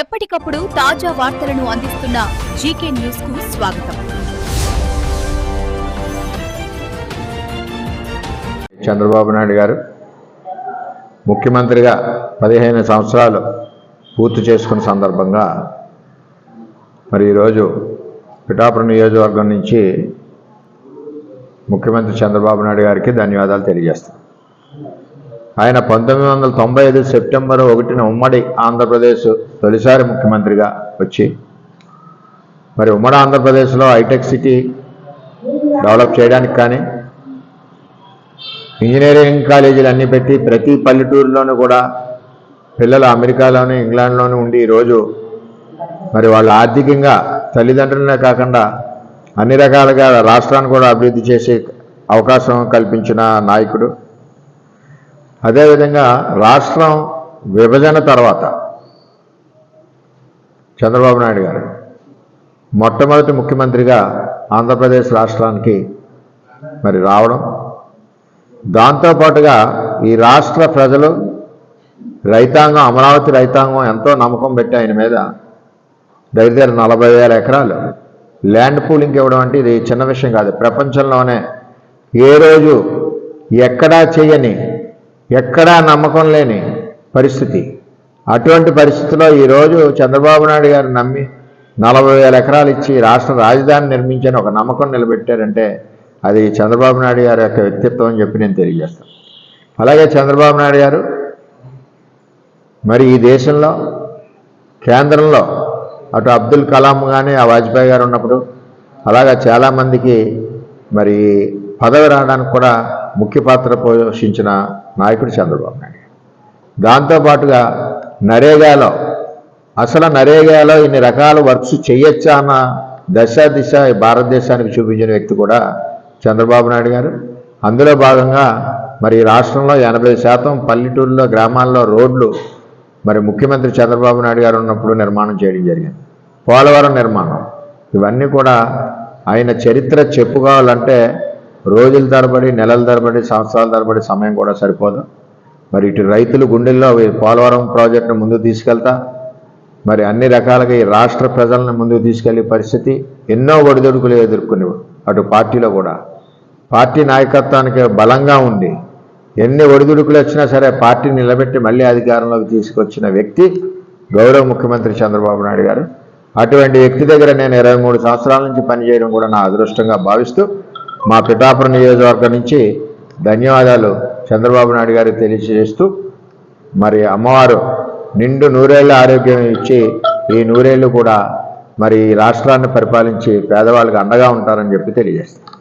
ఎప్పటికప్పుడు తాజా వార్తలను అందిస్తున్న జీకే న్యూస్ కు స్వాగతం. చంద్రబాబు నాయుడు గారు ముఖ్యమంత్రిగా 15 సంవత్సరాలు పూర్తి చేసుకున్న సందర్భంగా మరి ఈరోజు పిఠాపురం నియోజకవర్గం నుంచి ముఖ్యమంత్రి చంద్రబాబు నాయుడు గారికి ధన్యవాదాలు తెలియజేస్తాం. ఆయన 1995 సెప్టెంబర్ 1న ఉమ్మడి ఆంధ్రప్రదేశ్ తొలిసారి ముఖ్యమంత్రిగా వచ్చి మరి ఉమ్మడి ఆంధ్రప్రదేశ్లో హైటెక్ సిటీ డెవలప్ చేయడానికి కానీ ఇంజనీరింగ్ కాలేజీలు అన్నీ పెట్టి ప్రతి పల్లెటూరులోనూ కూడా పిల్లలు అమెరికాలోనూ ఇంగ్లాండ్లోనూ ఉండి ఈరోజు మరి వాళ్ళు ఆర్థికంగా తల్లిదండ్రులనే కాకుండా అన్ని రకాలుగా రాష్ట్రాన్ని కూడా అభివృద్ధి చేసే అవకాశం కల్పించిన నాయకుడు. అదేవిధంగా రాష్ట్రం విభజన తర్వాత చంద్రబాబు నాయుడు గారు మొట్టమొదటి ముఖ్యమంత్రిగా ఆంధ్రప్రదేశ్ రాష్ట్రానికి మరి రావడం, దాంతోపాటుగా ఈ రాష్ట్ర ప్రజలు రైతాంగం, అమరావతి రైతాంగం ఎంతో నమ్మకం పెట్టి ఆయన మీద దగ్గర 40,000 ఎకరాలు ల్యాండ్ పూలింగ్ ఇవ్వడం అంటే ఇది చిన్న విషయం కాదు. ప్రపంచంలోనే ఏ రోజు ఎక్కడా చేయని, ఎక్కడా నమ్మకం లేని పరిస్థితి. అటువంటి పరిస్థితిలో ఈరోజు చంద్రబాబు నాయుడు గారు నమ్మి 40,000 ఎకరాలు ఇచ్చి రాష్ట్ర రాజధాని నిర్మించని ఒక నమ్మకం నిలబెట్టారంటే అది చంద్రబాబు నాయుడు గారి యొక్క వ్యక్తిత్వం అని చెప్పి నేను తెలియజేస్తాను. అలాగే చంద్రబాబు నాయుడు గారు మరి ఈ దేశంలో కేంద్రంలో అటు అబ్దుల్ కలాం కానీ ఆ వాజ్పేయి గారు ఉన్నప్పుడు అలాగా చాలామందికి మరి పదవి రావడానికి కూడా ముఖ్య పాత్ర పోషించిన నాయకుడు చంద్రబాబు నాయుడు. దాంతోపాటుగా నరేగాలో ఇన్ని రకాల వర్క్స్ చేయొచ్చా అన్న దిశ భారతదేశానికి చూపించిన వ్యక్తి కూడా చంద్రబాబు నాయుడు గారు. అందులో భాగంగా మరి రాష్ట్రంలో 80% పల్లెటూరులో గ్రామాల్లో రోడ్లు మరి ముఖ్యమంత్రి చంద్రబాబు నాయుడు గారు ఉన్నప్పుడు నిర్మాణం చేయడం జరిగింది. పోలవరం నిర్మాణం, ఇవన్నీ కూడా ఆయన చరిత్ర చెప్పుకోవాలంటే రోజుల తరబడి, నెలల తరబడి, సంవత్సరాల తరబడి సమయం కూడా సరిపోదు. మరి ఇటు రైతుల గుండెల్లో పోలవరం ప్రాజెక్టును ముందుకు తీసుకెళ్తా మరి అన్ని రకాలుగా ఈ రాష్ట్ర ప్రజలను ముందుకు తీసుకెళ్లే పరిస్థితి, ఎన్నో ఒడిదుడుకులు ఎదుర్కొనేవి. అటు పార్టీలో కూడా పార్టీ నాయకత్వానికి బలంగా ఉండి ఎన్ని ఒడిదుడుకులు వచ్చినా సరే పార్టీ నిలబెట్టి మళ్ళీ అధికారంలోకి తీసుకొచ్చిన వ్యక్తి గౌరవ ముఖ్యమంత్రి చంద్రబాబు నాయుడు గారు. అటువంటి వ్యక్తి దగ్గర నేను 23 సంవత్సరాల నుంచి పనిచేయడం కూడా నా అదృష్టంగా భావిస్తూ మా పిఠాపురం నియోజకవర్గం నుంచి ధన్యవాదాలు చంద్రబాబు నాయుడు గారికి తెలియజేస్తూ మరి అమ్మవారు నిండు నూరేళ్ల ఆరోగ్యం ఇచ్చి ఈ నూరేళ్లు కూడా మరి రాష్ట్రాన్ని పరిపాలించి పేదవాళ్ళకి అండగా ఉంటారని చెప్పి తెలియజేస్తాను.